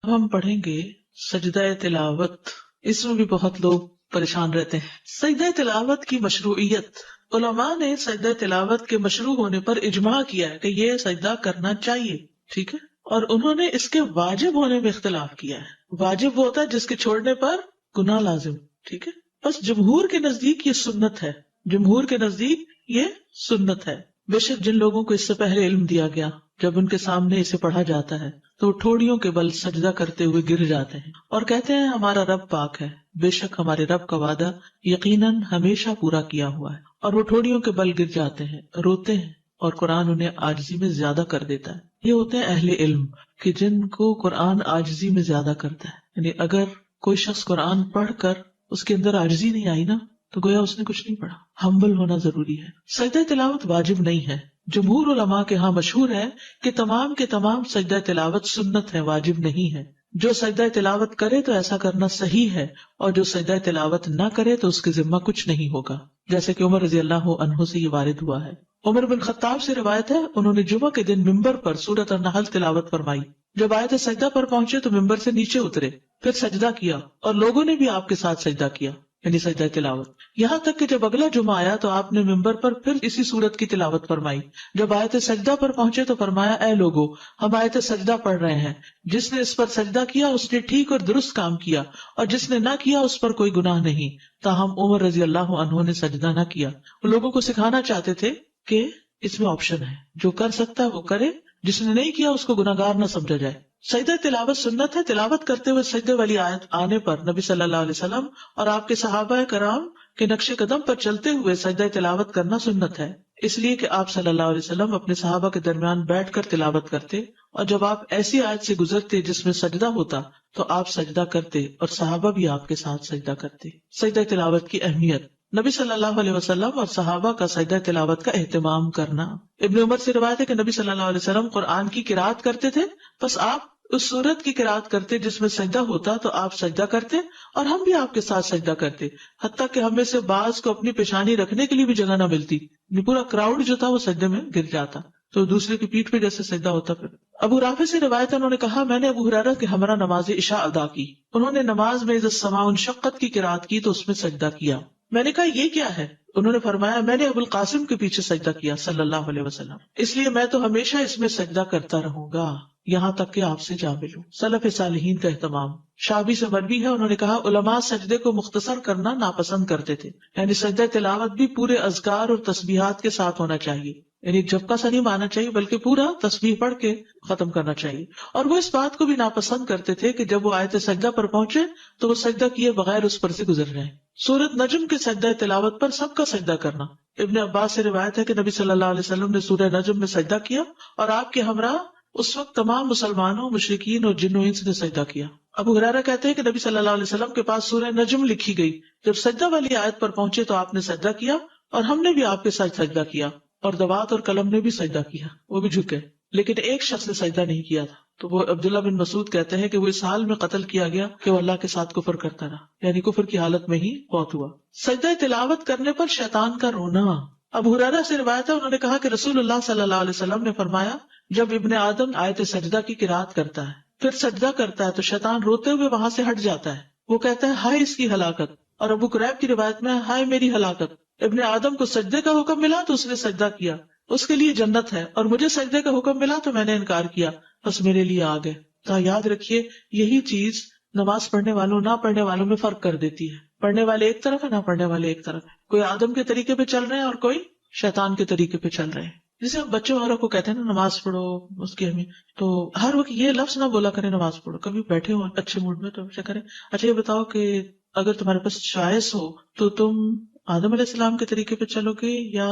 ہم پڑھیں گے سجدہ تلاوت. اس میں بھی بہت لوگ پریشان رہتے ہیں. سجدہ تلاوت کی مشروعیت. علماء نے سجدہ تلاوت کے مشروع ہونے پر اجماع کیا ہے کہ یہ سجدہ کرنا چاہیے. ٹھیک ہے. اور انہوں نے اس کے واجب ہونے میں اختلاف کیا ہے. واجب وہ ہوتا ہے جس کے چھوڑنے پر گناہ لازم. ٹھیک ہے. بس جمہور کے نزدیک یہ سنت ہے. جمہور کے نزدیک یہ سنت ہے. بے شک جن لوگوں کو اس سے پہلے علم دیا گیا، جب ان کے سامنے اسے پڑھا جاتا ہے تو وہ ٹھوڑیوں کے بل سجدہ کرتے ہوئے گر جاتے ہیں اور کہتے ہیں ہمارا رب پاک ہے، بے شک ہمارے رب کا وعدہ یقیناً ہمیشہ پورا کیا ہوا ہے. اور وہ ٹھوڑیوں کے بل گر جاتے ہیں، روتے ہیں، اور قرآن انہیں عاجزی میں زیادہ کر دیتا ہے. یہ ہوتے ہیں اہل علم کہ جن کو قرآن عاجزی میں زیادہ کرتا ہے. یعنی اگر کوئی شخص قرآن پڑھ کر اس کے اندر عاجزی نہیں آئی نا تو گویا اس نے کچھ نہیں پڑھا. ہمبل ہونا ضروری ہے. سجدہ تلاوت واجب نہیں ہے. جمہور علماء کے ہاں مشہور ہے کہ تمام کے تمام سجدہ تلاوت سنت ہے، واجب نہیں ہے. جو سجدہ تلاوت کرے تو ایسا کرنا صحیح ہے، اور جو سجدہ تلاوت نہ کرے تو اس کے ذمہ کچھ نہیں ہوگا، جیسے کہ عمر رضی اللہ عنہ سے یہ وارد ہوا ہے. عمر بن خطاب سے روایت ہے، انہوں نے جمعہ کے دن ممبر پر سورۃ النحل تلاوت فرمائی. جب آیت سجدہ پر پہنچے تو ممبر سے نیچے اترے، پھر سجدہ کیا اور لوگوں نے بھی آپ کے ساتھ سجدہ کیا، یعنی سجدہ تلاوت. یہاں تک کہ جب اگلا جمعہ آیا تو آپ نے ممبر پر پھر اسی سورت کی تلاوت فرمائی. جب آیت سجدہ پر پہنچے تو فرمایا، اے لوگو، ہم آیت سجدہ پڑھ رہے ہیں، جس نے اس پر سجدہ کیا اس نے ٹھیک اور درست کام کیا، اور جس نے نہ کیا اس پر کوئی گناہ نہیں. تاہم عمر رضی اللہ عنہ نے سجدہ نہ کیا. وہ لوگوں کو سکھانا چاہتے تھے کہ اس میں آپشن ہے، جو کر سکتا ہے وہ کرے، جس نے نہیں کیا اس کو گناہگار نہ سمجھا جائے. سجدہ تلاوت سنت ہے. تلاوت کرتے ہوئے سجدے والی آیت آنے پر نبی صلی اللہ علیہ وسلم اور آپ کے صحابہ کرام کے نقش قدم پر چلتے ہوئے سجدہ تلاوت کرنا سنت ہے، اس لیے کہ آپ صلی اللہ علیہ وسلم اپنے صحابہ کے درمیان بیٹھ کر تلاوت کرتے، اور جب آپ ایسی آیت سے گزرتے جس میں سجدہ ہوتا تو آپ سجدہ کرتے اور صحابہ بھی آپ کے ساتھ سجدہ کرتے. سجدہ تلاوت کی اہمیت. نبی صلی اللہ علیہ وسلم اور صحابہ کا سجدہ تلاوت کا اہتمام کرنا. ابن عمر سے روایت ہے کہ نبی صلی اللہ علیہ وسلم قرآن کی قرات کرتے تھے، بس آپ اس سورت کی قرات کرتے جس میں سجدہ ہوتا تو آپ سجدہ کرتے اور ہم بھی آپ کے ساتھ سجدہ کرتے، حتیٰ کہ ہمیں سے بعض کو اپنی پیشانی رکھنے کے لیے بھی جگہ نہ ملتی. پورا کراؤڈ جو تھا وہ سجدے میں گر جاتا تو دوسرے کی پیٹھ پہ جیسے سجدہ ہوتا. پھر ابو رافع سے روایت ہے، انہوں نے کہا میں نے ابو ہریرہ کے ہمراہ نماز عشاء ادا کی. انہوں نے نماز میں اذا السماء انشقت کی قرات کی تو اس میں سجدہ کیا. میں نے کہا یہ کیا ہے؟ انہوں نے فرمایا میں نے ابو القاسم کے پیچھے سجدہ کیا صلی اللہ علیہ وسلم، اس لیے میں تو ہمیشہ اس میں سجدہ کرتا رہوں گا یہاں تک کہ آپ سے جا ملوں. سلف صالحین کا اہتمام. شعبی سے مروی ہے، انہوں نے کہا علماء سجدے کو مختصر کرنا ناپسند کرتے تھے، یعنی سجدہ تلاوت بھی پورے اذکار اور تسبیحات کے ساتھ ہونا چاہیے، یعنی جھپکا سا نہیں مارنا چاہیے بلکہ پورا تسبیح پڑھ کے ختم کرنا چاہیے. اور وہ اس بات کو بھی ناپسند کرتے تھے کہ جب وہ آیت سجدہ پر پہنچے تو وہ سجدہ کیے بغیر اس پر سے گزر رہے. سورۃ نجم کے سجدہ تلاوت پر سب کا سجدہ کرنا. ابن عباس سے روایت ہے کہ نبی صلی اللہ علیہ وسلم نے سورہ نجم میں سجدہ کیا اور آپ کے ہمراہ اس وقت تمام مسلمانوں، مشرکین اور جن و انس نے سجدہ کیا. ابو ہریرہ کہتے ہیں کہ نبی صلی اللہ علیہ وسلم کے پاس سورہ نجم لکھی گئی، جب سجدہ والی آیت پر پہنچے تو آپ نے سجدہ کیا اور ہم نے بھی آپ کے ساتھ سجدہ کیا، اور دوات اور قلم نے بھی سجدہ کیا، وہ بھی جھکے، لیکن ایک شخص نے سجدہ نہیں کیا تھا. تو وہ عبداللہ بن مسعود کہتے ہیں کہ وہ اس حال میں قتل کیا گیا کہ وہ اللہ کے ساتھ کفر کرتا رہا، یعنی کفر کی حالت میں ہی فوت ہوا. سجدہ تلاوت کرنے پر شیطان کا رونا. ابو ہریرہ سے روایت ہے، انہوں نے کہا کہ رسول اللہ صلی اللہ علیہ وسلم نے فرمایا جب ابن آدم آیت سجدہ کی قرات کرتا ہے پھر سجدہ کرتا ہے تو شیطان روتے ہوئے وہاں سے ہٹ جاتا ہے. وہ کہتا ہے ہائے اس کی ہلاکت. اور ابو قریب کی روایت میں ہائے میری ہلاکت. ابن آدم کو سجدے کا حکم ملا تو اس نے سجدہ کیا، اس کے لیے جنت ہے، اور مجھے سجدے کا حکم ملا تو میں نے انکار کیا، بس میرے لیے آ گئے. تو یاد رکھیے یہی چیز نماز پڑھنے والوں نہ پڑھنے والوں میں فرق کر دیتی ہے. پڑھنے والے ایک طرف ہے، نہ پڑھنے والے ایک طرف ہے. کوئی آدم کے طریقے پہ چل رہے ہیں اور کوئی شیطان کے طریقے پہ چل رہے ہیں. جیسے ہم بچوں والوں کو کہتے ہیں نا نماز پڑھو، اس کی اہمیت، تو ہر وقت یہ لفظ نہ بولا کریں نماز پڑھو. کبھی بیٹھے ہو اچھے موڈ میں تو ہمیشہ کریں اچھا یہ بتاؤ کہ اگر تمہارے پاس چوائس ہو تو تم آدم علیہ السلام کے طریقے پہ چلو گے یا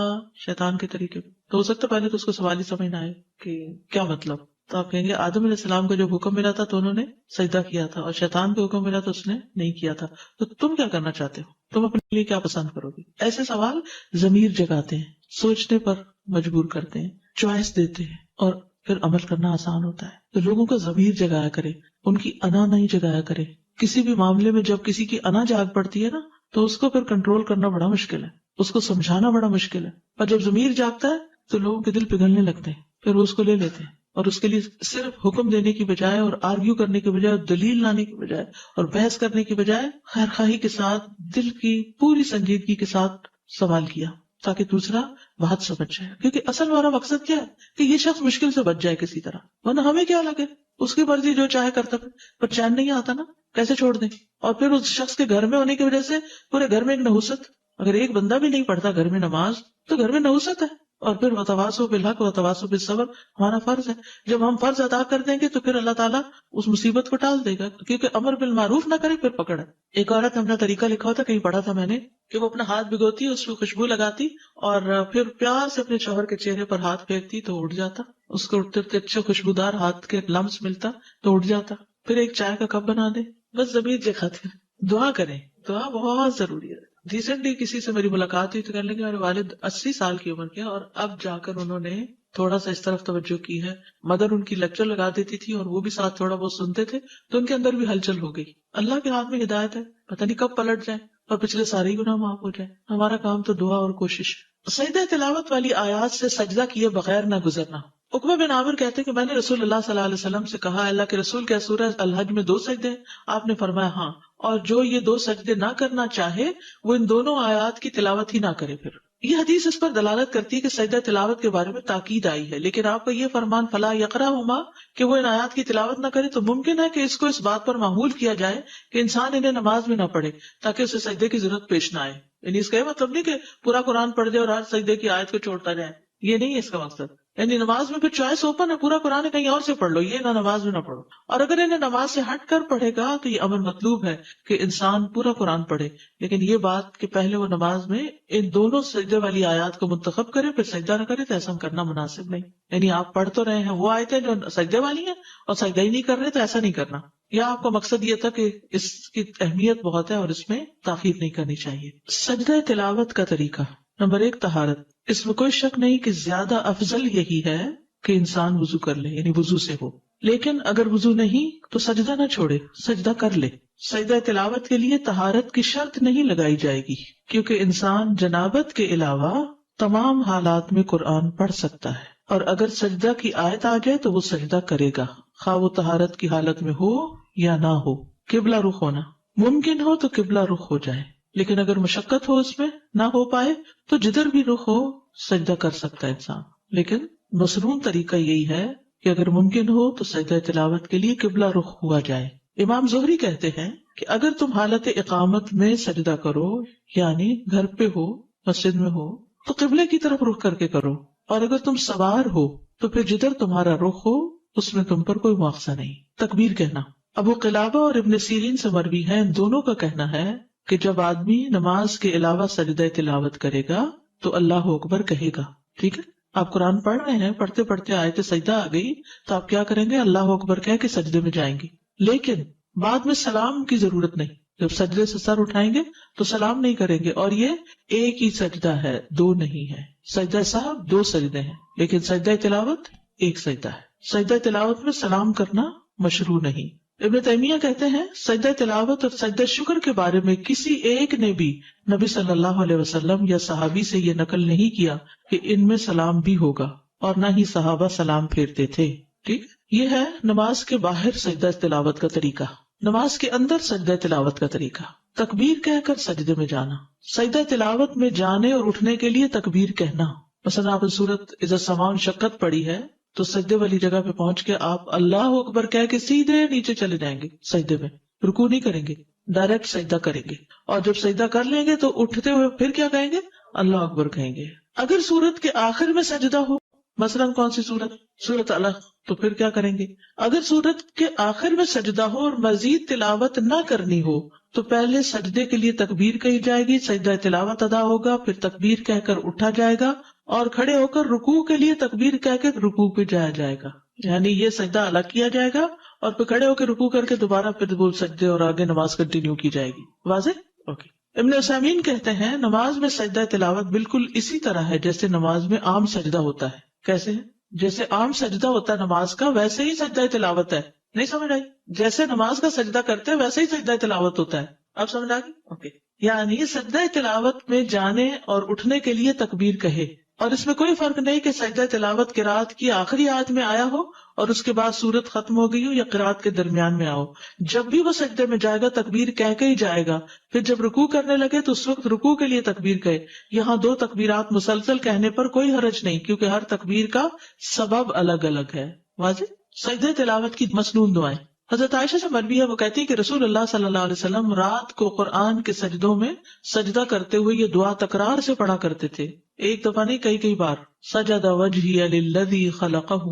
شیطان کے طریقے پہ. تو ہو سکتا ہے پہلے تو اس کو سوال ہی سمجھ نہ آئے کہ کیا مطلب. تو آپ کہیں گے آدم علیہ السلام کا جب حکم ملا تھا تو انہوں نے سجدہ کیا تھا، اور شیطان کا حکم ملا تو اس نے نہیں کیا تھا. تو تم کیا کرنا چاہتے ہو، تم اپنے لیے کیا پسند کرو گے. ایسے سوال ضمیر جگاتے ہیں، سوچنے پر مجبور کرتے ہیں، چوائس دیتے ہیں، اور پھر عمل کرنا آسان ہوتا ہے. تو لوگوں کا ضمیر جگایا کرے، ان کی انا نہیں جگایا کرے. کسی بھی معاملے میں جب کسی کی انا جاگ پڑتی ہے نا تو اس کو پھر کنٹرول کرنا بڑا مشکل ہے، اس کو سمجھانا بڑا مشکل ہے. اور جب ضمیر جاگتا ہے تو لوگوں کے دل پگھلنے لگتے ہیں، پھر وہ اس کو لے لیتے ہیں. اور اس کے لیے صرف حکم دینے کی بجائے اور آرگیو کرنے کی بجائے اور دلیل لانے کی بجائے اور بحث کرنے کی بجائے خیر خواہی کے ساتھ دل کی پوری سنجیدگی کے ساتھ سوال کیا تاکہ دوسرا بات سمجھ جائے. کیونکہ اصل ہمارا مقصد کیا ہے کہ یہ شخص مشکل سے بچ جائے کسی طرح, ورنہ ہمیں کیا لگے اس کی مرضی جو چاہے کرتا ہے, پر چین نہیں آتا نا, کیسے چھوڑ دیں. اور پھر اس شخص کے گھر میں ہونے کی وجہ سے پورے گھر میں ایک نحوست, اگر ایک بندہ بھی نہیں پڑھتا گھر میں نماز تو گھر میں نحوست ہے. اور پھر وتواصوا بالحق وتواصوا بالصبر ہمارا فرض ہے. جب ہم فرض ادا کر دیں گے تو پھر اللہ تعالیٰ اس مصیبت کو ٹال دے گا, کیونکہ امر بالمعروف نہ کرے پھر پکڑ ہے. ایک عورت نے اپنا طریقہ لکھا ہوتا, کہیں پڑھا تھا میں نے, کہ وہ اپنا ہاتھ بھگوتی, اس کو خوشبو لگاتی اور پھر پیار سے اپنے شوہر کے چہرے پر ہاتھ پھینکتی تو اٹھ جاتا. اس کو اٹھتے اٹھتے اچھے خوشبودار ہاتھ کے لمس ملتا تو اٹھ جاتا. پھر ایک چائے کا کپ بنا دے, بس ضمیر جگاتے. دعا کریں, دعا بہت ضروری ہے. ریسنٹلی کسی سے میری ملاقات ہوئی تو کہنے لگے میرے والد 80 سال کی عمر کے اور اب جا کر انہوں نے تھوڑا سا اس طرف توجہ کی ہے. مدر ان کی لیکچر لگا دیتی تھی اور وہ بھی ساتھ تھوڑا بہت سنتے تھے, تو ان کے اندر بھی ہلچل ہو گئی. اللہ کے ہاتھ میں ہدایت ہے, پتہ نہیں کب پلٹ جائے اور پچھلے سارے ہی گناہ معاف ہو جائے. ہمارا کام تو دعا اور کوشش. سجدہ تلاوت والی آیات سے سجدہ کیے بغیر نہ گزرنا. عقبہ بن عامر کہتے ہیں کہ میں نے رسول اللہ صلی اللہ علیہ وسلم سے کہا, اللہ کے رسول کیا سورہ الحج میں 2 سجدے ہیں؟ آپ نے فرمایا ہاں, اور جو یہ 2 سجدے نہ کرنا چاہے وہ ان دونوں آیات کی تلاوت ہی نہ کرے. پھر یہ حدیث اس پر دلالت کرتی ہے کہ سجدہ تلاوت کے بارے میں تاکید آئی ہے, لیکن آپ کا یہ فرمان فلا یقرأہما کہ وہ ان آیات کی تلاوت نہ کرے, تو ممکن ہے کہ اس کو اس بات پر معمول کیا جائے کہ انسان انہیں نماز میں نہ پڑھے تاکہ اسے سجدے کی ضرورت پیش نہ آئے. یعنی اس کا یہ مطلب نہیں کہ پورا قرآن پڑھ جائے اور ہر سجدے کی آیت کو چھوڑتا جائے, یہ نہیں ہے اس کا مقصد. یعنی نماز میں پھر چوائس اوپن ہے, پورا قرآن کہیں اور سے پڑھ لو, یہ نہ نماز میں نہ پڑھو. اور اگر انہیں نماز سے ہٹ کر پڑھے گا تو یہ امر مطلوب ہے کہ انسان پورا قرآن پڑھے, لیکن یہ بات کہ پہلے وہ نماز میں ان دونوں سجدے والی آیات کو منتخب کرے پھر سجدہ نہ کرے, تو ایسا کرنا مناسب نہیں. یعنی آپ پڑھ تو رہے ہیں وہ آیتیں جو سجدے والی ہیں اور سجدہ ہی نہیں کر رہے, تو ایسا نہیں کرنا. یا آپ کا مقصد یہ تھا کہ اس کی اہمیت بہت ہے اور اس میں تاخیر نہیں کرنی چاہیے. سجدہ تلاوت کا طریقہ. نمبر 1 طہارت. اس میں کوئی شک نہیں کہ زیادہ افضل یہی ہے کہ انسان وضو کر لے, یعنی وضو سے ہو. لیکن اگر وضو نہیں تو سجدہ نہ چھوڑے, سجدہ کر لے. سجدہ تلاوت کے لیے طہارت کی شرط نہیں لگائی جائے گی, کیونکہ انسان جنابت کے علاوہ تمام حالات میں قرآن پڑھ سکتا ہے, اور اگر سجدہ کی آیت آ جائے تو وہ سجدہ کرے گا, خواہ وہ طہارت کی حالت میں ہو یا نہ ہو. قبلہ رخ ہونا ممکن ہو تو قبلہ رخ ہو جائے, لیکن اگر مشقت ہو اس میں نہ ہو پائے تو جدھر بھی رخ ہو سجدہ کر سکتا ہے انسان. لیکن مصروم طریقہ یہی ہے کہ اگر ممکن ہو تو سجدہ تلاوت کے لیے قبلہ رخ ہوا جائے. امام زہری کہتے ہیں کہ اگر تم حالت اقامت میں سجدہ کرو, یعنی گھر پہ ہو مسجد میں ہو, تو قبلے کی طرف رخ کر کے کرو, اور اگر تم سوار ہو تو پھر جدھر تمہارا رخ ہو اس میں تم پر کوئی مواخذہ نہیں. تکبیر کہنا. ابو قلابہ اور ابن سیرین سے مروی ہے, ان دونوں کا کہنا ہے کہ جب آدمی نماز کے علاوہ سجدہ تلاوت کرے گا تو اللہ اکبر کہے گا. ٹھیک ہے, آپ قرآن پڑھ رہے ہیں, پڑھتے پڑھتے آیت سجدہ آ گئی تو آپ کیا کریں گے, اللہ اکبر کہہ کے سجدے میں جائیں گے. لیکن بعد میں سلام کی ضرورت نہیں. جب سجدے سے سر اٹھائیں گے تو سلام نہیں کریں گے, اور یہ ایک ہی سجدہ ہے, 2 نہیں ہے. سجدہ صاحب 2 سجدے ہیں, لیکن سجدہ تلاوت ایک سجدہ ہے. سجدہ تلاوت میں سلام کرنا مشروع نہیں. ابن تیمیہ کہتے ہیں سجدہ تلاوت اور سجدہ شکر کے بارے میں کسی ایک نے بھی نبی صلی اللہ علیہ وسلم یا صحابی سے یہ نقل نہیں کیا کہ ان میں سلام بھی ہوگا, اور نہ ہی صحابہ سلام پھیرتے تھے. ٹھیک, یہ ہے نماز کے باہر سجدہ تلاوت کا طریقہ. نماز کے اندر سجدہ تلاوت کا طریقہ. تکبیر کہہ کر سجدے میں جانا. سجدہ تلاوت میں جانے اور اٹھنے کے لیے تکبیر کہنا. مثلا آپ نے سورت اذا السماء انشقت پڑھی ہے تو سجدے والی جگہ پہ پہنچ کے آپ اللہ اکبر کہہ کے سیدھے نیچے چلے جائیں گے سجدے میں, رکوع نہیں کریں گے, ڈائریکٹ سجدہ کریں گے, اور جب سجدہ کر لیں گے تو اٹھتے ہوئے پھر کیا کہیں گے, اللہ اکبر کہیں گے. اگر سورت کے آخر میں سجدہ ہو, مثلا کون سی سورت, سورت الق, تو پھر کیا کریں گے. اگر سورت کے آخر میں سجدہ ہو اور مزید تلاوت نہ کرنی ہو تو پہلے سجدے کے لیے تکبیر کہی جائے گی, سجدہ تلاوت ادا ہوگا, پھر تکبیر کہہ کر اٹھا جائے گا, اور کھڑے ہو کر رکوع کے لیے تکبیر کہہ کے رکوع پہ جایا جائے گا. یعنی یہ سجدہ الگ کیا جائے گا اور پھر کھڑے ہو کے رکوع کر کے دوبارہ پھر وہ سجدے اور آگے نماز کنٹینیو کی جائے گی. واضح؟ اوکے. ابن عثیمین کہتے ہیں نماز میں سجدہ تلاوت بالکل اسی طرح ہے جیسے نماز میں عام سجدہ ہوتا ہے. کیسے ہے؟ جیسے عام سجدہ ہوتا ہے نماز کا, ویسے ہی سجدہ تلاوت ہے. نہیں سمجھ آئی؟ جیسے نماز کا سجدہ کرتے ہیں ویسے ہی سجدہ تلاوت ہوتا ہے. اب سمجھ آ گئی؟ اوکے. یعنی سجدہ تلاوت میں جانے اور اٹھنے کے لیے تکبیر کہے, اور اس میں کوئی فرق نہیں کہ سجدہ تلاوت قرات کی آخری آیت میں آیا ہو اور اس کے بعد سورت ختم ہو گئی ہو یا قرات کے درمیان میں آؤ. جب بھی وہ سجدے میں جائے گا تکبیر کہہ کے ہی جائے گا. پھر جب رکوع کرنے لگے تو اس وقت رکوع کے لیے تکبیر کہے. یہاں 2 تکبیرات مسلسل کہنے پر کوئی حرج نہیں، کیونکہ ہر تکبیر کا سبب الگ الگ ہے. واضح. سجدہ تلاوت کی مسنون دعائیں. حضرت عائشہ سے مروی ہے، وہ کہتی ہے کہ رسول اللہ صلی اللہ علیہ وسلم رات کو قرآن کے سجدوں میں سجدہ کرتے ہوئے یہ دعا تکرار سے پڑھا کرتے تھے، ایک دفعہ نہیں کئی بار. سجد وجہی للذی خلقہ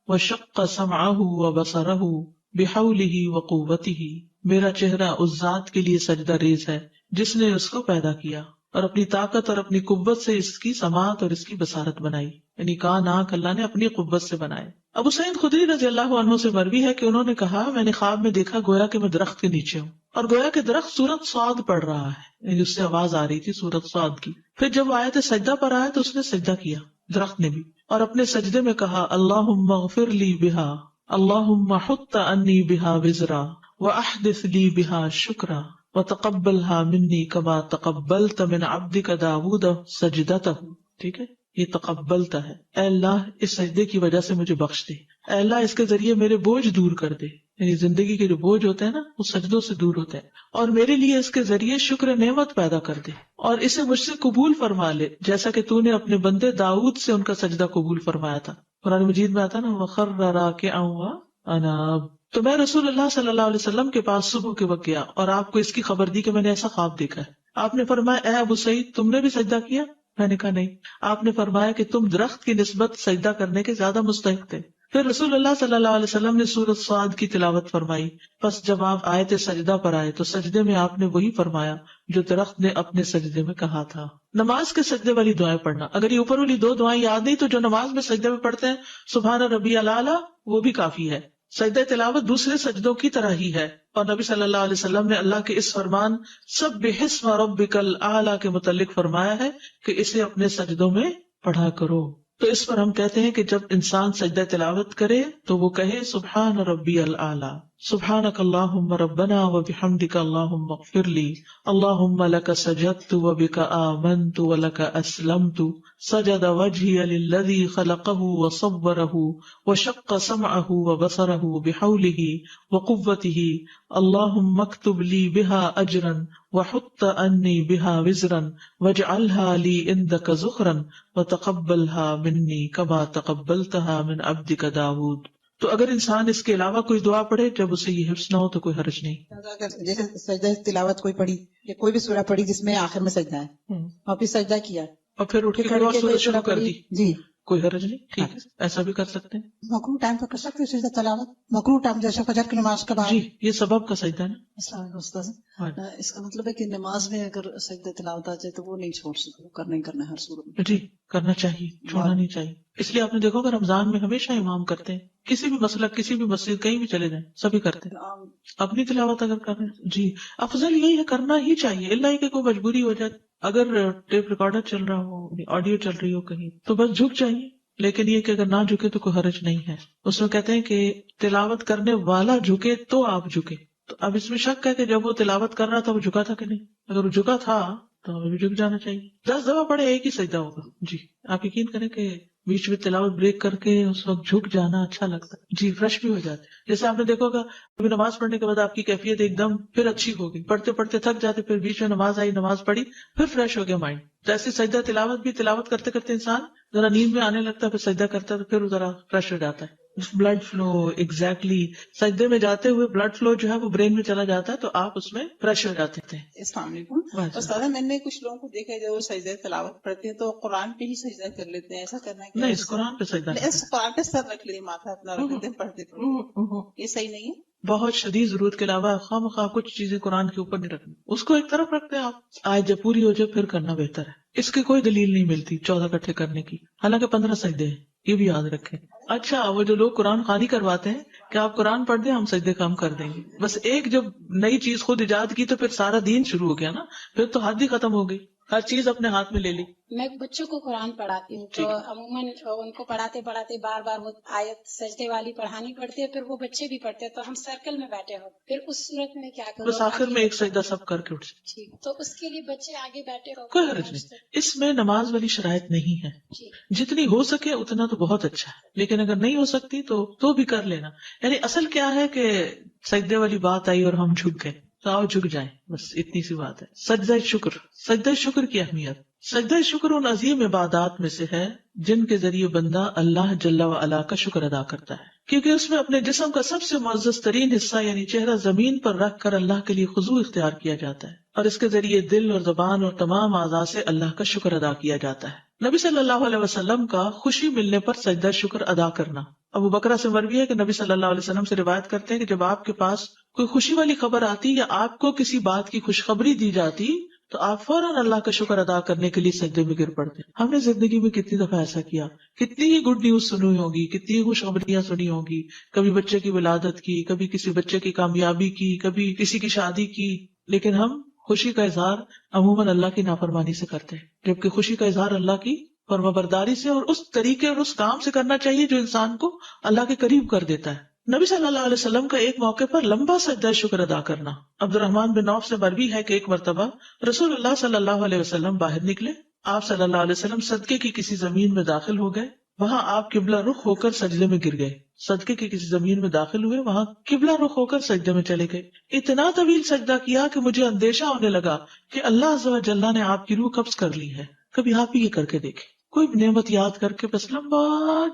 وشق سمعہ وبصرہ بحولہ وقوتہ. میرا چہرہ اس ذات کے لیے سجدہ ریز ہے جس نے اس کو پیدا کیا اور اپنی طاقت اور اپنی قوت سے اس کی سماعت اور اس کی بصارت بنائی. یعنی کان آنکھ اللہ نے اپنی قوت سے بنائے. ابو سعید خدری رضی اللہ عنہ سے مروی ہے کہ انہوں نے کہا میں نے خواب میں دیکھا گویا کہ میں درخت کے نیچے ہوں اور گویا کہ درخت سورۃ صاد پڑھ رہا ہے، یعنی اس سے آواز آ رہی تھی سورۃ صاد کی. پھر جب وہ آیت سجدہ پر آیا تو اس نے سجدہ کیا، درخت نے بھی، اور اپنے سجدے میں کہا اللہم اغفر لی بہا، اللہم حط انی بہا وزرا واحدث لی بہا شکرا وتقبلها منی کما تقبلت من عبدک داود سجدتہ. ٹھیک ہے، یہ تقبلتا ہے، اے اللہ اس سجدے کی وجہ سے مجھے بخش دے، اے اللہ اس کے ذریعے میرے بوجھ دور کر دے. یعنی زندگی کے جو بوجھ ہوتے ہیں نا وہ سجدوں سے دور ہوتے ہیں، اور میرے لیے اس کے ذریعے شکر نعمت پیدا کر دے اور اسے مجھ سے قبول فرما لے، جیسا کہ تو نے اپنے بندے داؤد سے ان کا سجدہ قبول فرمایا تھا. قرآن مجید میں آتا نا وَخَرَّ رَاكِعًا وَأَنَابَ. تو میں رسول اللہ صلی اللہ علیہ وسلم کے پاس صبح کے وقت گیا اور آپ کو اس کی خبر دی کہ میں نے ایسا خواب دیکھا ہے. آپ نے فرمایا اے ابو سعید تم نے بھی سجدہ کیا؟ میں نے کہا نہیں. آپ نے فرمایا کہ تم درخت کی نسبت سجدہ کرنے کے زیادہ مستحق تھے. پھر رسول اللہ صلی اللہ علیہ وسلم نے سورۃ صاد کی تلاوت فرمائی. پس جب آپ آیت سجدہ پر آئے تو سجدے میں آپ نے وہی فرمایا جو درخت نے اپنے سجدے میں کہا تھا. نماز کے سجدے والی دعائیں پڑھنا. اگر یہ اوپر والی 2 دعائیں یاد نہیں تو جو نماز میں سجدے میں پڑھتے ہیں سبحان ربی الاعلیٰ وہ بھی کافی ہے. سجدہ تلاوت دوسرے سجدوں کی طرح ہی ہے، اور نبی صلی اللہ علیہ وسلم نے اللہ کے اس فرمان سبح اسم ربک الاعلیٰ کے متعلق فرمایا ہے کہ اسے اپنے سجدوں میں پڑھا کرو. تو اس پر ہم کہتے ہیں کہ جب انسان سجدہ تلاوت کرے تو وہ کہے سبحان ربی الاعلیٰ، سبحانک اللہم ربنا وبحمدک اللہم اغفر لی، اللہم لک سجدت وبک آمنت ولک اسلمت، سجد وجہی للذی خلقہ وصورہ وشق سمعہ وبصرہ بحولہ وقوتہ، اللہم اکتب لی بہا اجرا وحط انی بہا وزرا واجعلها لی عندک ذخرا وتقبلها منی کما تقبلتها من عبدک داود. تو اگر انسان اس کے علاوہ کوئی دعا پڑھے جب اسے یہ حفظ نہ ہو تو کوئی حرج نہیں. اگر جیسے سجدہ تلاوت کوئی پڑھی یا کوئی بھی سورہ پڑھی جس میں آخر میں سجدہ ہے اور پھر سجدہ کیا اور پھر اٹھ کے سورہ شروع کر دی، جی کوئی حرج نہیں. ٹھیک ہے، ایسا بھی کر سکتے ہیں. مکروہ ٹائم پر کر سکتے ہیں سجدہ تلاوت، مکروہ ٹائم جیسے فجر کی نماز کے بعد. جی یہ سبب کا سجدہ ہے نا. السلام علیکم استاذ. اس کا مطلب ہے کہ نماز میں اگر سجدہ تلاوت آ جائے تو وہ نہیں چھوڑ سکتے، وہ کرنا ہی کرنا ہے ہر صورت میں. جی کرنا چاہیے، چھوڑنا نہیں چاہیے. اس لیے آپ نے دیکھو کہ رمضان میں ہمیشہ امام کرتے ہیں، کسی بھی مسلک کسی بھی مسجد کہیں بھی چلے جائیں سبھی کرتے ہیں. اپنی تلاوت اگر کر رہے ہیں جی افضل یہی ہے، کرنا ہی چاہیے. اللہ ہی کہ کوئی مجبوری ہو جائے، اگر ٹیپ ریکارڈر چل رہا ہو، آڈیو چل رہی ہو کہیں تو بس جھک جائیے. لیکن یہ کہ اگر نہ جھکے تو کوئی حرج نہیں ہے. اس میں کہتے ہیں کہ تلاوت کرنے والا جھکے تو آپ جھکے. تو اب اس میں شک ہے کہ جب وہ تلاوت کر رہا تھا وہ جھکا تھا کہ نہیں. اگر وہ جھکا تھا تو ہمیں بھی جھک جانا چاہیے. 10 دفعہ پڑھے ایک ہی سجدہ ہوگا. جی آپ یقین کریں کہ بیچ میں تلاوت بریک کر کے اس وقت جھک جانا اچھا لگتا ہے. جی فریش بھی ہو جاتے. جیسے آپ نے دیکھو گا ابھی نماز پڑھنے کے بعد آپ کی کیفیت ایک دم پھر اچھی ہو گئی، پڑھتے پڑھتے تھک جاتے، پھر بیچ میں نماز آئی، نماز پڑھی، پھر فریش ہو گیا مائنڈ. جیسے سجدہ تلاوت بھی تلاوت کرتے کرتے انسان ذرا نیند میں آنے لگتا ہے، پھر سجدہ کرتا ہے تو پھر ذرا فریش ہو جاتا ہے. بلڈ فلو ایگزیکٹلی سجدے میں جاتے ہوئے بلڈ فلو جو ہے وہ برین میں چلا جاتا ہے تو آپ اس میں فریش ہو جاتے ہیں. السلام علیکم استاد. میں نے کچھ لوگوں کو دیکھا ہے جو سجدہ تلاوت پڑھتے ہیں تو قرآن پہ ہی سجدہ کر لیتے ہیں، ایسا کرنا ہے؟ نہیں، اس قرآن پہ سجدہ قرآن پہ سر رکھ لیتے، ماتھا اپنا رکھ لیتے پڑھتے، یہ صحیح نہیں ہے؟ بہت شدید ضرورت کے علاوہ خواہ مخواہ کچھ چیزیں قرآن کے اوپر نہیں رکھنی، اس کو ایک طرف رکھتے ہیں آپ. آج جب پوری ہو جائے پھر کرنا بہتر ہے. اس کی کوئی دلیل نہیں ملتی 14 اکٹھے کرنے کی، حالانکہ 15 سجدے ہیں، یہ بھی یاد رکھیں. اچھا وہ جو لوگ قرآن خوانی کرواتے ہیں کہ آپ قرآن پڑھ دیں ہم سجدے کم کر دیں گے، بس ایک جب نئی چیز خود ایجاد کی تو پھر سارا دین شروع ہو گیا نا، پھر تو حد ہی ختم ہو گئی. ہر چیز اپنے ہاتھ میں لے لی. میں بچوں کو قرآن پڑھاتی ہوں تو عموماً ان کو پڑھاتے پڑھاتے بار بار وہ آیت سجدے والی پڑھانی پڑتی ہے، پھر وہ بچے بھی پڑھتے ہیں تو ہم سرکل میں بیٹھے ہو، پھر اس صورت میں کیا کروں؟ بس آخر میں ایک سجدہ سب کر کے اٹھ جائے. جی، تو اس کے لیے بچے آگے بیٹھے ہو، کوئی حرج نہیں. اس میں نماز والی شرائط نہیں ہے. جتنی ہو سکے اتنا تو بہت اچھا ہے، لیکن اگر نہیں ہو سکتی تو بھی کر لینا. یعنی اصل کیا ہے کہ سجدے والی بات آئی اور ہم جھک گئے تو آؤ جھک جائیں، بس اتنی سی بات ہے. سجدہ شکر، سجدہ شکر کی اہمیت. سجدہ شکر ان عظیم عبادات میں سے ہے جن کے ذریعے بندہ اللہ جل وعلا کا شکر ادا کرتا ہے، کیونکہ اس میں اپنے جسم کا سب سے معزز ترین حصہ یعنی چہرہ زمین پر رکھ کر اللہ کے لیے خضوع اختیار کیا جاتا ہے، اور اس کے ذریعے دل اور زبان اور تمام اعضاء سے اللہ کا شکر ادا کیا جاتا ہے. نبی صلی اللہ علیہ وسلم کا خوشی ملنے پر سجدہ شکر ادا کرنا. ابو بکرہ سے مروی ہے کہ نبی صلی اللہ علیہ وسلم سے روایت کرتے ہیں کہ جب آپ کے پاس کوئی خوشی والی خبر آتی یا آپ کو کسی بات کی خوشخبری دی جاتی تو آپ فوراً اللہ کا شکر ادا کرنے کے لیے سجدے میں گر پڑتے. ہم نے زندگی میں کتنی دفعہ ایسا کیا، کتنی ہی گڈ نیوز سنی ہوگی، کتنی ہی خوشخبریاں سنی ہوگی، کبھی بچے کی ولادت کی، کبھی کسی بچے کی کامیابی کی، کبھی کسی کی شادی کی، لیکن ہم خوشی کا اظہار عموماً اللہ کی نافرمانی سے کرتے ہیں، جبکہ خوشی کا اظہار اللہ کی فرمانبرداری سے اور اس طریقے اور اس کام سے کرنا چاہیے جو انسان کو اللہ کے قریب کر دیتا ہے. نبی صلی اللہ علیہ وسلم کا ایک موقع پر لمبا سجدہ شکر ادا کرنا. عبد الرحمن بن عوف سے مروی ہے کہ ایک مرتبہ رسول اللہ صلی اللہ علیہ وسلم باہر نکلے. آپ صلی اللہ علیہ وسلم صدقے کی کسی زمین میں داخل ہو گئے، وہاں آپ قبلہ رخ ہو کر سجدے میں گر گئے. صدقے کی کسی زمین میں داخل ہوئے، وہاں قبلہ رخ ہو کر سجدے میں چلے گئے. اتنا طویل سجدہ کیا کہ مجھے اندیشہ ہونے لگا کہ اللہ عز و جل نے آپ کی روح قبض کر لی ہے. کبھی آپ ہی یہ کر کے دیکھیں، کوئی نعمت یاد کر کے بس لمبا،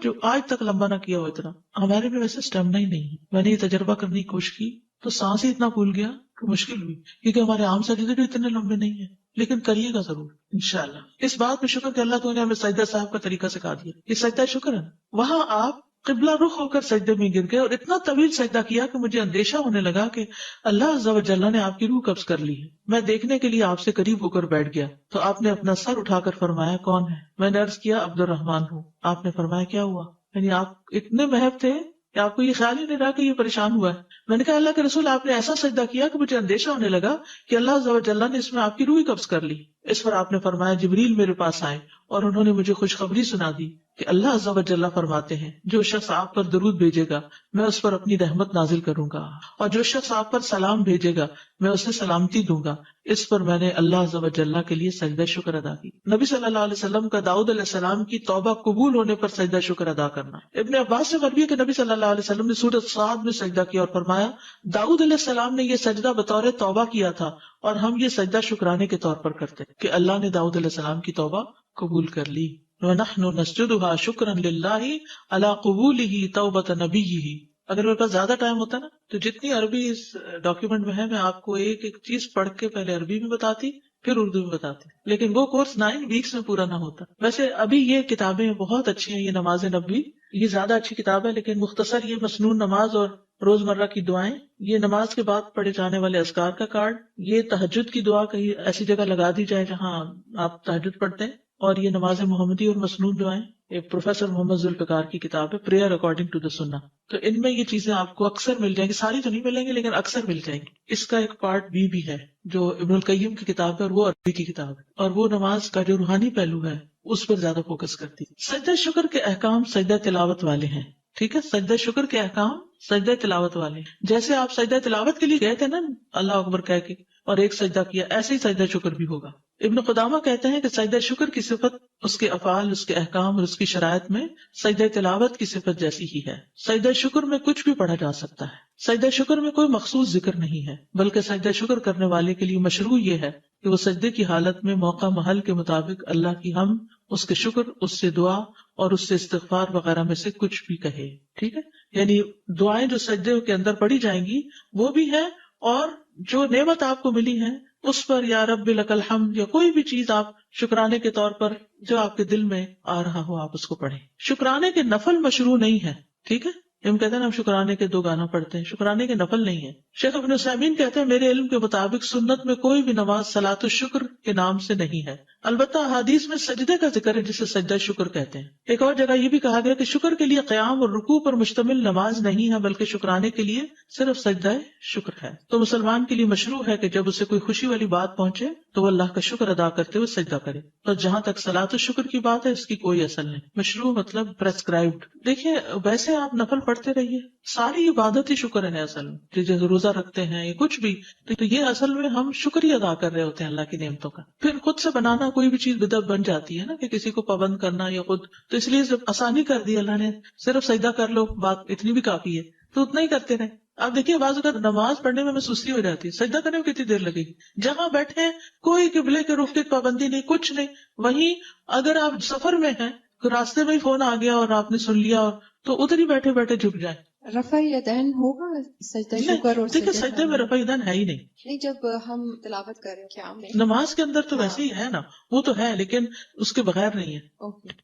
جو آج تک لمبا نہ کیا ہو اتنا. ہمارے میں ویسے اسٹیمنا ہی نہیں. میں نے یہ تجربہ کرنے کی کوشش کی تو سانس ہی اتنا پھول گیا کہ مشکل ہوئی، کیونکہ ہمارے عام سجدے بھی اتنے لمبے نہیں ہیں. لیکن کریے گا ضرور انشاءاللہ. اس بات میں شکر کہ اللہ تعالیٰ نے ہمیں سجدہ صاحب کا طریقہ سکھا دیا. یہ سجدہ شکر ہے. وہاں آپ قبلہ رخ ہو کر سجدے میں گر گئے اور اتنا طویل سجدہ کیا کہ مجھے اندیشہ ہونے لگا کہ اللہ عز و جل نے آپ کی روح قبض کر لی ہے. میں دیکھنے کے لیے آپ سے قریب ہو کر بیٹھ گیا تو آپ نے اپنا سر اٹھا کر فرمایا کون ہے؟ میں نے عرض کیا عبد الرحمن ہوں. آپ نے فرمایا کیا ہوا؟ یعنی آپ اتنے محب تھے کہ آپ کو یہ خیال ہی نہیں رہا کہ یہ پریشان ہوا ہے. میں نے کہا اللہ کے رسول آپ نے ایسا سجدہ کیا کہ مجھے اندیشہ ہونے لگا کہ اللہ عز و جل نے اس میں آپ کی روح قبض کر لی. اس پر آپ نے فرمایا جبریل میرے پاس آئے اور انہوں نے مجھے خوشخبری سنا دی کہ اللہ عز و جل فرماتے ہیں جو شخص آپ پر درود بھیجے گا میں اس پر اپنی رحمت نازل کروں گا، اور جو شخص آپ پر سلام بھیجے گا میں اسے سلامتی دوں گا. اس پر میں نے اللہ عز و جل کے لیے سجدہ شکر ادا کی. نبی صلی اللہ علیہ وسلم کا داؤد علیہ السلام کی توبہ قبول ہونے پر سجدہ شکر ادا کرنا. ابن عباس سے مروی ہے کہ نبی صلی اللہ علیہ وسلم نے سورۃ صاد میں سجدہ کیا اور فرمایا داؤد علیہ السلام نے یہ سجدہ بطور توبہ کیا تھا اور ہم یہ سجدہ شکرانے کے طور پر کرتے کہ اللہ نے داؤد علیہ السلام کی توبہ قبول کر لی. وَنَحْنُ نَسْجُدُهَا شُكْرًا لِلَّهِ عَلَى قُبُولِهِ تَوْبَةَ نَبِيِّهِ. اگر میرے پاس زیادہ ٹائم ہوتا نا تو جتنی عربی اس ڈاکیومنٹ میں ہے میں آپ کو ایک ایک چیز پڑھ کے پہلے عربی میں بتاتی پھر اردو میں بتاتی، لیکن وہ کورس 9 ویکس میں پورا نہ ہوتا. ویسے ابھی یہ کتابیں بہت اچھی ہیں. یہ نماز نبوی یہ زیادہ اچھی کتاب ہے، لیکن مختصر یہ مسنون نماز اور روزمرہ کی دعائیں، یہ نماز کے بعد پڑھے جانے والے اذکار کا کارڈ، یہ تہجد کی دعا کہیں ایسی جگہ لگا دی جائے جہاں آپ تہجد پڑھتے ہیں، اور یہ نماز محمدی اور مسنون دعائیں. ایک پروفیسر محمد ذوالفقار کی کتاب ہے پریئر اکارڈنگ ٹو دا سنہ. تو ان میں یہ چیزیں آپ کو اکثر مل جائیں گی، ساری تو نہیں ملیں گی لیکن اکثر مل جائیں گی. اس کا ایک پارٹ بھی ہے جو ابن القیم کی کتاب ہے اور وہ عربی کی کتاب ہے، اور وہ نماز کا جو روحانی پہلو ہے اس پر زیادہ فوکس کرتی ہے. سجدہ شکر کے احکام سجدہ تلاوت والے ہیں. ٹھیک ہے، سجدہ شکر کے احکام سجدہ تلاوت والے. جیسے آپ سجدہ تلاوت کے لیے گئے تھے نا اللہ اکبر کہہ کے اور ایک سجدہ کیا، ایسے ہی سجدہ شکر بھی ہوگا. ابن قدامہ کہتے ہیں کہ سجدہ شکر کی صفت اس کے افعال، اس کے احکام اور اس کی شرائط میں سجدہ تلاوت کی صفت جیسی ہی ہے. سجدہ شکر میں کچھ بھی پڑھا جا سکتا ہے. سجدہ شکر میں کوئی مخصوص ذکر نہیں ہے، بلکہ سجدہ شکر کرنے والے کے لیے مشروع یہ ہے کہ وہ سجدے کی حالت میں موقع محل کے مطابق اللہ کی حمد، اس کے شکر، اس سے دعا اور اس سے استغفار وغیرہ میں سے کچھ بھی کہے. ٹھیک ہے، یعنی دعائیں جو سجدے کے اندر پڑھی جائیں گی وہ بھی ہیں، اور جو نعمت آپ کو ملی ہے اس پر یا رب لک الحمد یا کوئی بھی چیز آپ شکرانے کے طور پر جو آپ کے دل میں آ رہا ہو آپ اس کو پڑھیں. شکرانے کے نفل مشروع نہیں ہے. ٹھیک ہے، ہم کہتے ہیں نا ہم شکرانے کے 2 گانا پڑھتے ہیں، شکرانے کے نفل نہیں ہے. شیخ ابن عثیمین کہتے ہیں میرے علم کے مطابق سنت میں کوئی بھی نماز صلاۃ الشکر کے نام سے نہیں ہے، البتہ حدیث میں سجدے کا ذکر ہے جسے سجدہ شکر کہتے ہیں. ایک اور جگہ یہ بھی کہا گیا کہ شکر کے لیے قیام اور رکوع پر مشتمل نماز نہیں ہے بلکہ شکرانے کے لیے صرف سجدہ شکر ہے. تو مسلمان کے لیے مشروع ہے کہ جب اسے کوئی خوشی والی بات پہنچے تو وہ اللہ کا شکر ادا کرتے ہوئے سجدہ کرے. اور جہاں تک صلاۃ الشکر کی بات ہے اس کی کوئی اصل نہیں. مشروع مطلب پرسکرائبڈ. دیکھیے ویسے آپ نفل پڑھتے رہیے، ساری عبادت ہی شکر ہے اصل میں. جیسے روزہ رکھتے ہیں یا کچھ بھی، تو یہ اصل میں ہم شکر ہی ادا کر رہے ہوتے ہیں اللہ کی نعمتوں کا. پھر خود سے بنانا کوئی بھی چیز بدعت بن جاتی ہے نا، کہ کسی کو پابند کرنا یا خود، تو اس لیے جب آسانی کر دی اللہ نے، صرف سجدہ کر لو، بات اتنی بھی کافی ہے، تو اتنا ہی کرتے رہے. آپ دیکھیے بعض اوقات نماز پڑھنے میں سستی ہو جاتی ہے، سجدہ کرنے میں کتنی دیر لگے گی. جہاں بیٹھے ہیں کوئی قبلے کے رخ کی پابندی نہیں، کچھ نہیں. وہیں اگر آپ سفر میں ہیں، راستے میں ہی فون آ گیا اور آپ نے سن لیا، اور تو ادھر ہی بیٹھے بیٹھے جھک جائیں. رفع یدین ہوگا سجدہ شکر اور دیکھیں سجدے میں رفع یدین ہے ہی نہیں. نہیں، جب ہم تلاوت کر رہے ہیں کیا میں نماز کے اندر تو ویسے ہی ہے نا، وہ تو ہے لیکن اس کے بغیر نہیں ہے.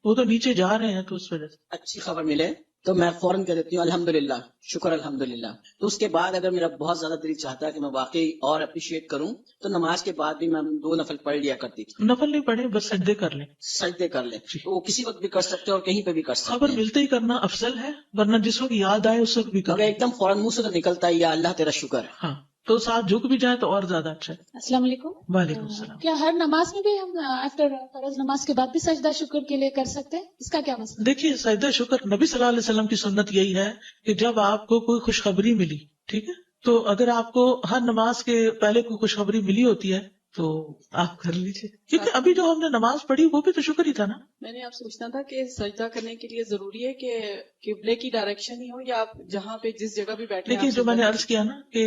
وہ تو نیچے جا رہے ہیں تو اس وجہ سے. اچھی خبر ملے تو میں فوراً کہہ دیتی ہوں الحمدللہ، شکر الحمدللہ. تو اس کے بعد اگر میرا بہت زیادہ دل چاہتا ہے کہ میں واقعی اور اپریشیٹ کروں تو نماز کے بعد بھی میں 2 نفل پڑھ لیا کرتی تھی. نفل نہیں پڑھے، بس سجدے کر لیں. سجدے کر لیں تو وہ کسی وقت بھی کر سکتے ہیں اور کہیں پہ بھی کر سکتے خبر ہیں. ملتے ہی کرنا افضل ہے، ورنہ جس وقت یاد آئے اس وقت بھی مگر کریں. ایک دم فوراً منہ سے تو نکلتا ہے یا اللہ تیرا شکر. ہاں تو ساتھ جھک بھی جائیں تو اور زیادہ اچھا ہے. السلام علیکم. وعلیکم السلام. کیا ہر نماز میں بھی ہم آفٹر فرض نماز کے بعد بھی سجدہ شکر کے لیے کر سکتے ہیں؟ اس کا کیا مسئلہ؟ دیکھیے سجدہ شکر نبی صلی اللہ علیہ وسلم کی سنت یہی ہے کہ جب آپ کو کوئی خوشخبری ملی، ٹھیک ہے، تو اگر آپ کو ہر نماز کے پہلے کوئی خوشخبری ملی ہوتی ہے تو آپ کر لیجیے، کیونکہ ابھی جو ہم نے نماز پڑھی وہ بھی تو شکر ہی تھا نا. میں نے آپ سے پوچھنا تھا کہ سجدہ کرنے کے لیے ضروری ہے کہ قبلے کی ڈائریکشن ہی ہو یا آپ جہاں پہ جس جگہ بھی بیٹھے ہیں. دیکھیے جو میں نے عرض کیا نا کہ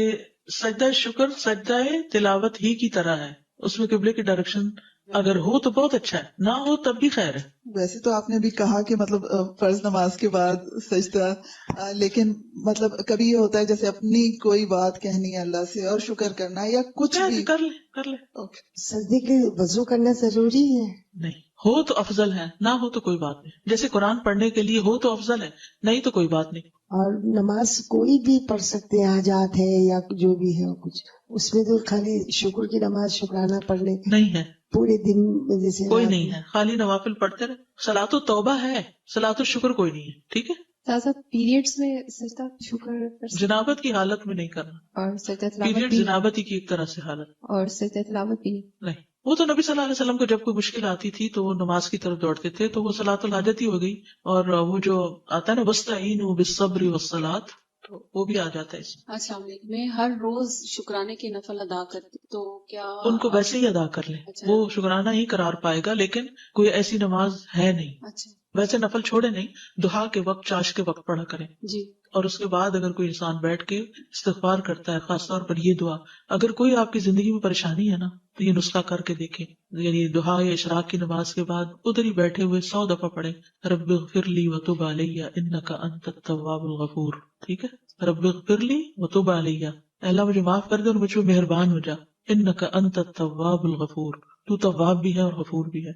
سجدہ شکر سجدہ تلاوت ہی کی طرح ہے، اس میں قبلے کی ڈائریکشن اگر ہو تو بہت اچھا ہے، نہ ہو تب بھی خیر ہے. ویسے تو آپ نے بھی کہا کہ مطلب فرض نماز کے بعد سجدہ، لیکن مطلب کبھی یہ ہوتا ہے جیسے اپنی کوئی بات کہنی ہے اللہ سے اور شکر کرنا ہے یا کچھ بھی کر لے. سجدے کے وضو کرنا ضروری ہے؟ نہیں، ہو تو افضل ہے، نہ ہو تو کوئی بات نہیں. جیسے قرآن پڑھنے کے لیے ہو تو افضل ہے، نہیں تو کوئی بات نہیں. اور نماز کوئی بھی پڑھ سکتے ہیں، حاجات ہے یا جو بھی ہے کچھ، اس میں تو خالی شکر کی نماز شکرانہ پڑھنے نہیں ہے، پورے دن جیسے کوئی نہیں ہے، خالی نوافل پڑھتے رہے. صلاۃ التوبہ ہے، صلاۃ الشکر کوئی نہیں ہے. ٹھیک ہے، پیریڈز میں سجدہ شکر جنابت کی حالت میں نہیں کرنا، اور سجدہ تلاوت پیریڈ بھی جنابت ہی کی ایک طرح سے حالت، اور سجدہ تلاوت بھی نہیں. وہ تو نبی صلی اللہ علیہ وسلم کو جب کوئی مشکل آتی تھی تو وہ نماز کی طرف دوڑتے تھے، تو وہ صلاۃ الحاجت ہی ہو گئی. اور وہ جو آتا ہے نا وَاسْتَعِینُوا بِالصَّبْرِ وَالصَّلَاةِ، تو وہ بھی آ جاتا ہے اس میں. السلام علیکم. میں ہر روز شکرانے کے نفل ادا کرتی تو کیا ان کو ویسے ہی ادا کر لیں، وہ شکرانہ ہی قرار پائے گا، لیکن کوئی ایسی نماز ہے نہیں. اچھا ویسے نفل چھوڑے نہیں، دہا کے وقت چاش کے وقت پڑھا کریں. جی. اور اس کے بعد اگر کوئی انسان بیٹھ کے استغفار کرتا ہے، خاص طور پر یہ دعا، اگر کوئی آپ کی زندگی میں پریشانی ہے نا تو یہ نسخہ کر کے دیکھیں. یعنی دعا یا اشراق کی نماز کے بعد ادھر ہی بیٹھے ہوئے 100 دفعہ پڑھیں رب اغفر لی وتب علی انک انت التواب الغفور. ٹھیک ہے، رب اغفر لی وتب علی، اللہ مجھے معاف کر دے اور مجھ پہ مہربان ہو جا، انک انت التواب الغفور، تو تواب بھی ہے اور غفور بھی ہے.